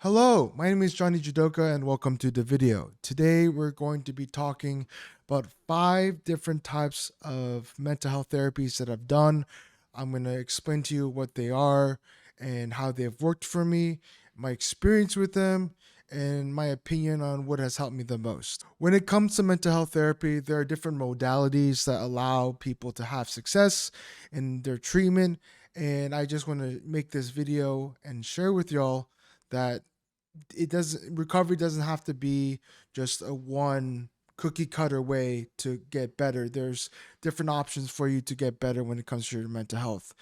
Hello, my name is Johnny Judoka and welcome to the video. Today we're going to be talking about 5 different types of mental health therapies that I've done. I'm going to explain to you what they are and how they've worked for me, my experience with them, and my opinion on what has helped me the most. When it comes to mental health therapy, there are different modalities that allow people to have success in their treatment, and I just want to make this video and share with y'all that recovery doesn't have to be just a one cookie cutter way to get better. There's different options for you to get better when it comes to your mental health.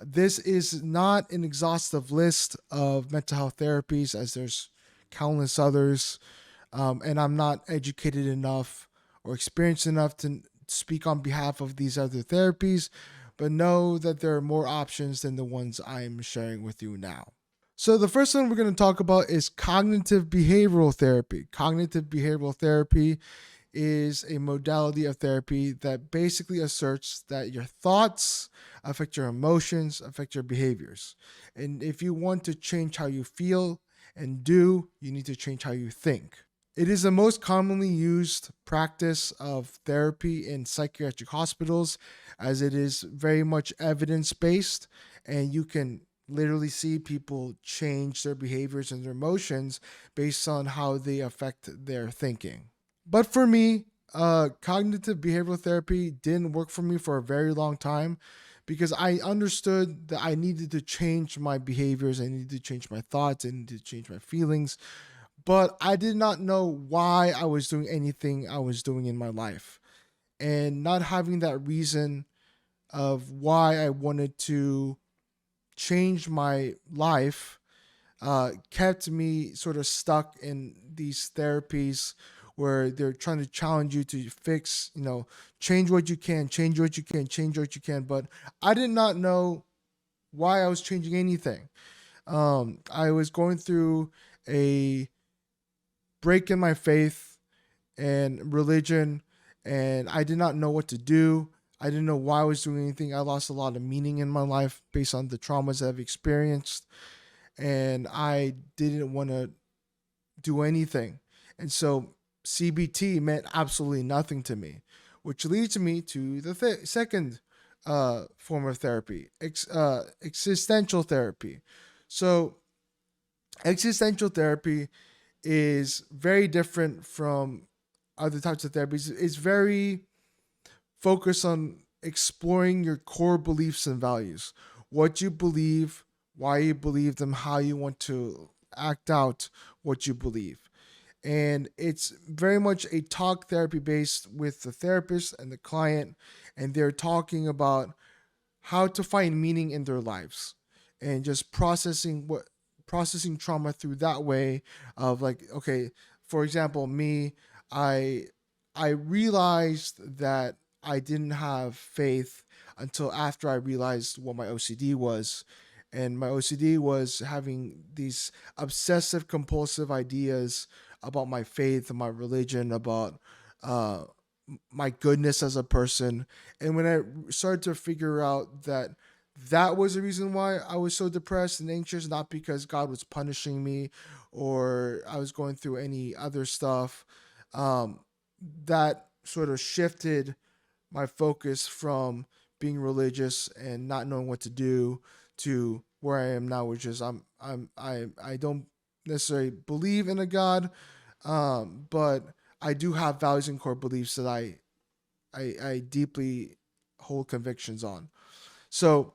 This is not an exhaustive list of mental health therapies, as there's countless others, and I'm not educated enough or experienced enough to speak on behalf of these other therapies, but know that there are more options than the ones I'm sharing with you now. So the first one we're going to talk about is cognitive behavioral therapy. Cognitive behavioral therapy is a modality of therapy that basically asserts that your thoughts affect your emotions, affect your behaviors. And if you want to change how you feel and do, you need to change how you think. It is the most commonly used practice of therapy in psychiatric hospitals, as it is very much evidence based, and you can literally see people change their behaviors and their emotions based on how they affect their thinking. But for me, cognitive behavioral therapy didn't work for me for a very long time because I understood that I needed to change my behaviors, I needed to change my thoughts, I needed to change my feelings, but I did not know why I was doing anything I was doing in my life. And not having that reason of why I wanted to change my life kept me sort of stuck in these therapies where they're trying to challenge you to fix, change what you can, change what you can, change what you can. But I did not know why I was changing anything. I was going through a break in my faith and religion, and I did not know what to do. I didn't know why I was doing anything. I lost a lot of meaning in my life based on the traumas I've experienced, and I didn't want to do anything. And so CBT meant absolutely nothing to me, which leads me to the second form of therapy, existential therapy. So, existential therapy is very different from other types of therapies. It's very focused on exploring your core beliefs and values, what you believe, why you believe them, how you want to act out what you believe. And it's very much a talk therapy based with the therapist and the client, and they're talking about how to find meaning in their lives and just processing trauma through that way of, like, okay, for example, me, i I realized that I didn't have faith until after I realized what my OCD was. And my OCD was having these obsessive compulsive ideas about my faith and my religion, about uh, my goodness as a person. And when I started to figure out that that was the reason why I was so depressed and anxious, not because God was punishing me or I was going through any other stuff, um, that sort of shifted my focus from being religious and not knowing what to do to where I am now, which is I don't necessarily believe in a God, but I do have values and core beliefs that I deeply hold convictions on. So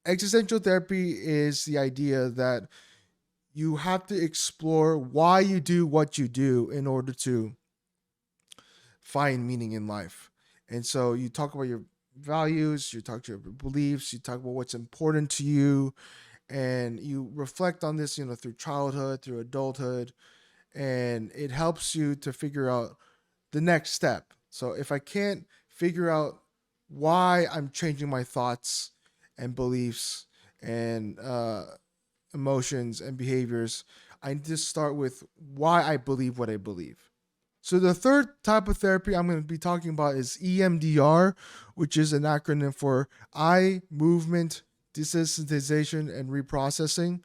existential therapy is the idea that you have to explore why you do what you do in order to find meaning in life. And so you talk about your values, you talk to your beliefs, you talk about what's important to you, and you reflect on this, through childhood, through adulthood, and it helps you to figure out the next step. So if I can't figure out why I'm changing my thoughts and beliefs and emotions and behaviors, I need to start with why I believe what I believe. So the third type of therapy I'm going to be talking about is EMDR, which is an acronym for eye movement desensitization and reprocessing.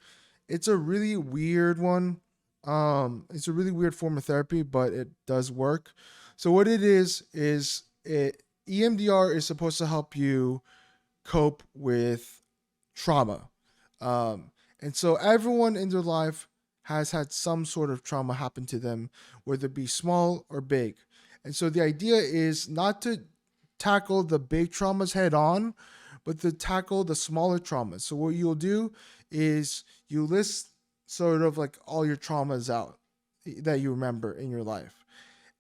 It's a really weird one. It's a really weird form of therapy, but it does work. So what it is it EMDR is supposed to help you cope with trauma. Um, and so everyone in their life has had some sort of trauma happen to them, whether it be small or big. And so the idea is not to tackle the big traumas head on, but to tackle the smaller traumas. So what you'll do is you list sort of like all your traumas out that you remember in your life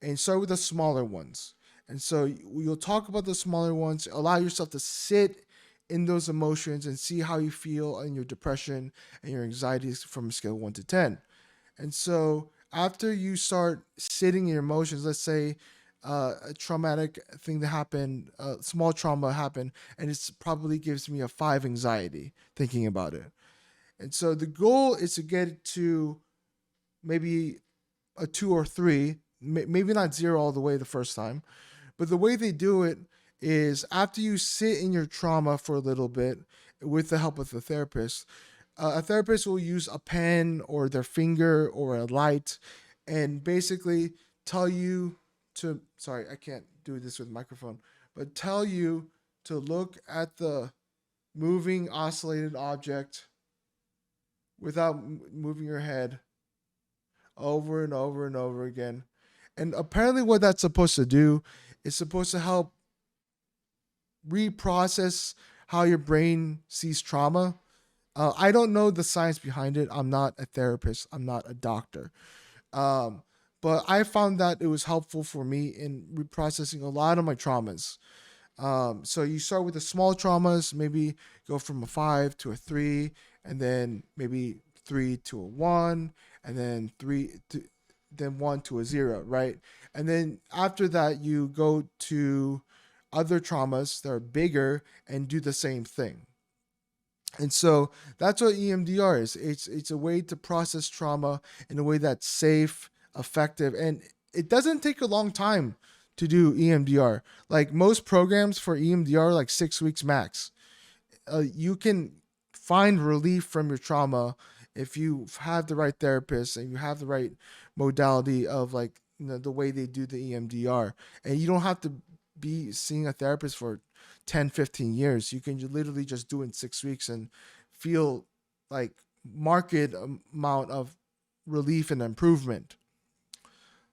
and start with the smaller ones. And so you'll talk about the smaller ones, allow yourself to sit in those emotions and see how you feel in your depression and your anxieties from a scale of 1 to 10. And so after you start sitting in your emotions, let's say a traumatic thing that happened, a small trauma happened, and it probably gives me a 5 anxiety thinking about it. And so the goal is to get it to maybe a 2 or 3, maybe not 0 all the way the first time. But the way they do it is after you sit in your trauma for a little bit with the help of a therapist will use a pen or their finger or a light and basically tell you to, sorry, I can't do this with microphone, but tell you to look at the moving oscillated object without moving your head over and over and over again. And apparently, what that's supposed to do is supposed to help reprocess how your brain sees trauma. I don't know the science behind it. I'm not a therapist. I'm not a doctor. Um, but I found that it was helpful for me in reprocessing a lot of my traumas. So you start with the small traumas, maybe go from a 5 to a 3, and then maybe 3 to a 1, and then then 1 to a 0, right? And then after that, you go to other traumas that are bigger and do the same thing. And so that's what EMDR is. It's a way to process trauma in a way that's safe, effective, and it doesn't take a long time to do EMDR. Like most programs for EMDR, like 6 weeks max. You can find relief from your trauma if you have the right therapist and you have the right modality of like the way they do the EMDR, and you don't have to be seeing a therapist for 10, 15 years. You can literally just do it in 6 weeks and feel like marked amount of relief and improvement.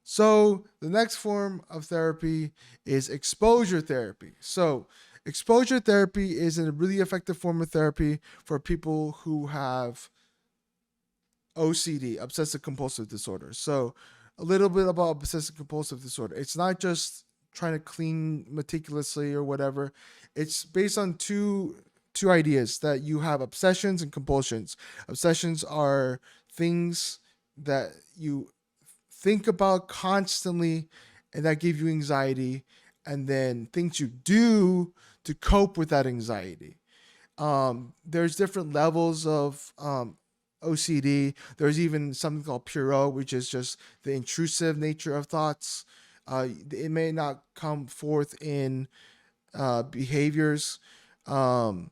So the next form of therapy is exposure therapy. So exposure therapy is a really effective form of therapy for people who have OCD, obsessive compulsive disorder. So a little bit about obsessive compulsive disorder. It's not just trying to clean meticulously or whatever. It's based on two ideas that you have obsessions and compulsions. Obsessions are things that you think about constantly and that give you anxiety, and then things you do to cope with that anxiety. There's different levels of OCD. There's even something called Puro, which is just the intrusive nature of thoughts. It may not come forth in behaviors, um,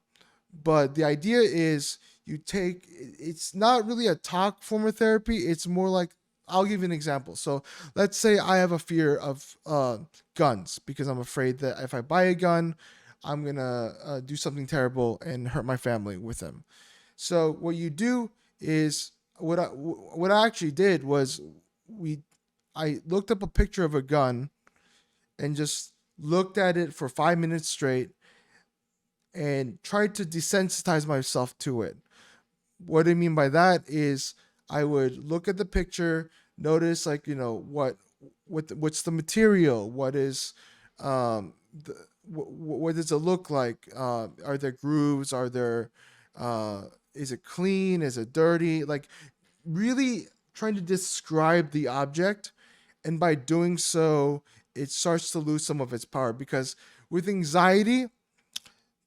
but the idea is it's not really a talk form of therapy. It's more like, I'll give you an example. So let's say I have a fear of guns because I'm afraid that if I buy a gun, I'm going to do something terrible and hurt my family with them. So what you do is what I actually did was we I looked up a picture of a gun and just looked at it for 5 minutes straight and tried to desensitize myself to it. What I mean by that is I would look at the picture, notice like what's the material, what is what does it look like? Are there grooves? Are there is it clean? Is it dirty? Like really trying to describe the object, and by doing so, it starts to lose some of its power because with anxiety,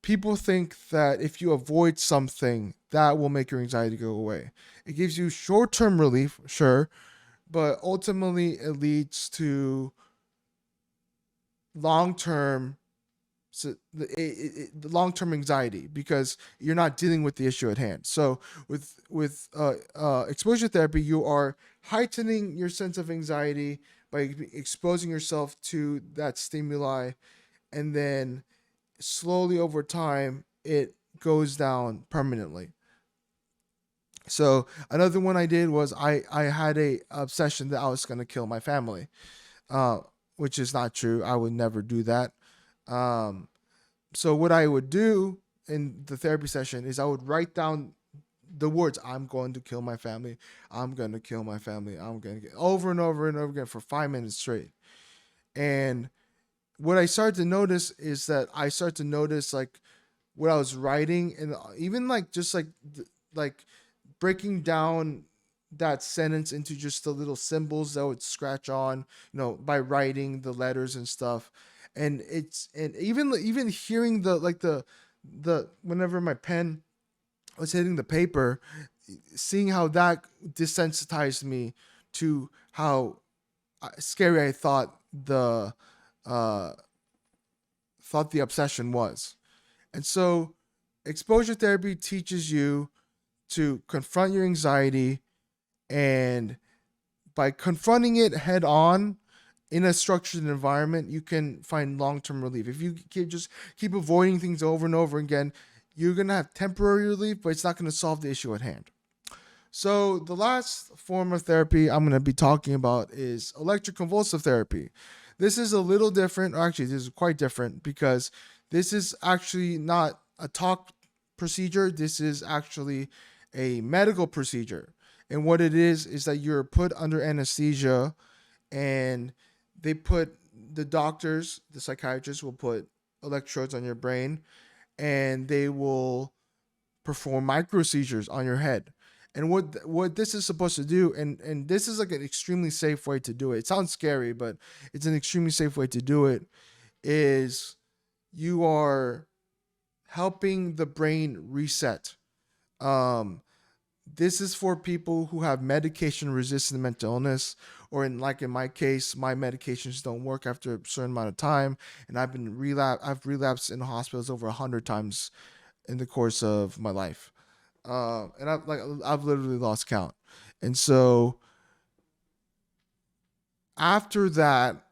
people think that if you avoid something, that will make your anxiety go away. It gives you short term relief, sure, but ultimately it leads to long term the long-term anxiety because you're not dealing with the issue at hand. So with exposure therapy, you are heightening your sense of anxiety by exposing yourself to that stimuli, and then slowly over time it goes down permanently. So another one I did was I had a obsession that I was going to kill my family, uh, which is not true. I would never do that. Um, so what I would do in the therapy session is I would write down the words, "I'm going to kill my family. I'm going to kill my family. I'm going to get," over and over and over again for 5 minutes straight. And what I started to notice is that I started to notice like what I was writing, and even like just like breaking down that sentence into just the little symbols that I would scratch on, by writing the letters and stuff. And even hearing the whenever my pen was hitting the paper, seeing how that desensitized me to how scary I uh, thought the obsession was. And so, exposure therapy teaches you to confront your anxiety, and by confronting it head on in a structured environment, you can find long-term relief. If you just keep avoiding things over and over again, you're going to have temporary relief, but it's not going to solve the issue at hand. So the last form of therapy I'm going to be talking about is electroconvulsive therapy. This is a little different, or actually this is quite different, because this is actually not a talk procedure. This is actually a medical procedure. And what it is that you're put under anesthesia, and the doctors, the psychiatrists will put electrodes on your brain, and they will perform micro seizures on your head. And what this is supposed to do, and this is like an extremely safe way to do it. It sounds scary, but it's an extremely safe way to do it. Is you are helping the brain reset. Um, this is for people who have medication resistant mental illness, or in my case, my medications don't work after a certain amount of time, and I've relapsed in hospitals over 100 times in the course of my life. And I've literally lost count. And so after that,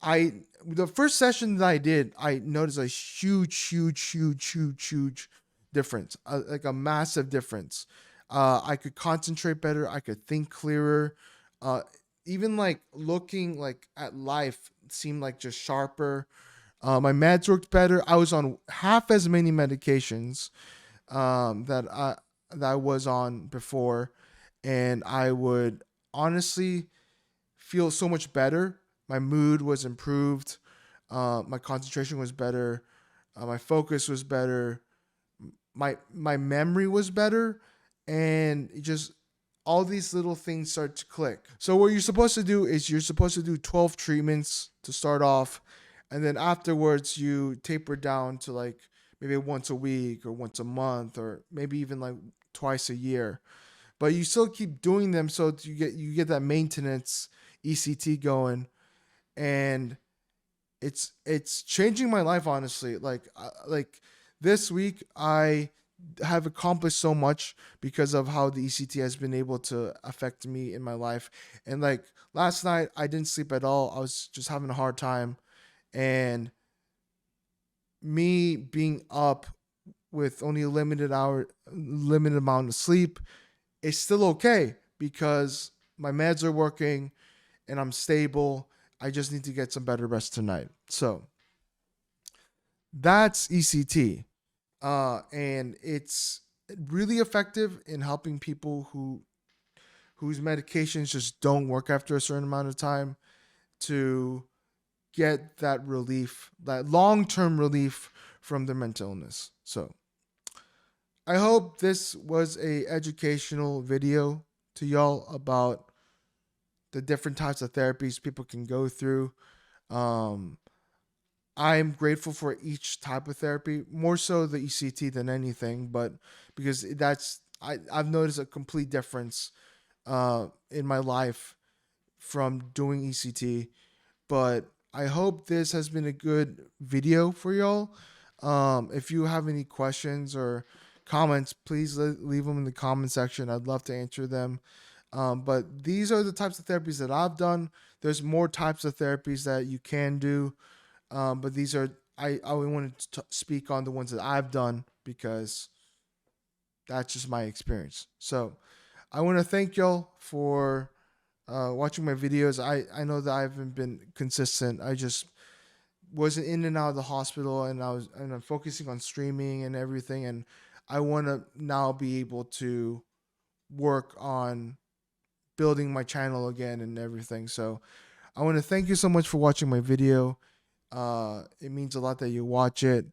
I the first session that I did, I noticed a huge difference, like a massive difference. I could concentrate better. I could think clearer. Uh, Even like looking like at life seemed like just sharper. My meds worked better. I was on half as many medications that I was on before, and I would honestly feel so much better. My mood was improved. My concentration was better. My focus was better. My memory was better, and it just all these little things start to click. So what you're supposed to do is you're supposed to do 12 treatments to start off, and then afterwards you taper down to like maybe once a week or once a month or maybe even like twice a year. But you still keep doing them so you get that maintenance ECT going, and it's changing my life honestly. Like this week I have accomplished so much because of how the ECT has been able to affect me in my life. And like last night I didn't sleep at all. I was just having a hard time, and me being up with only a limited amount of sleep is still okay because my meds are working and I'm stable. I just need to get some better rest tonight. So that's ECT. And it's really effective in helping people whose medications just don't work after a certain amount of time to get that relief, that long-term relief from their mental illness. So I hope this was a educational video to y'all about the different types of therapies people can go through. Um, I'm grateful for each type of therapy, more so the ECT than anything, but because I've noticed a complete difference in my life from doing ECT. But I hope this has been a good video for y'all. If you have any questions or comments, please leave them in the comment section. I'd love to answer them. But these are the types of therapies that I've done. There's more types of therapies that you can do, but these are I wanted to speak on the ones that I've done because that's just my experience. So I want to thank y'all for watching my videos. I know that I haven't been consistent. I just wasn't in and out of the hospital, and I'm focusing on streaming and everything. And I want to now be able to work on building my channel again and everything. So I want to thank you so much for watching my video. It means a lot that you watch it.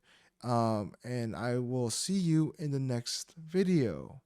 And I will see you in the next video.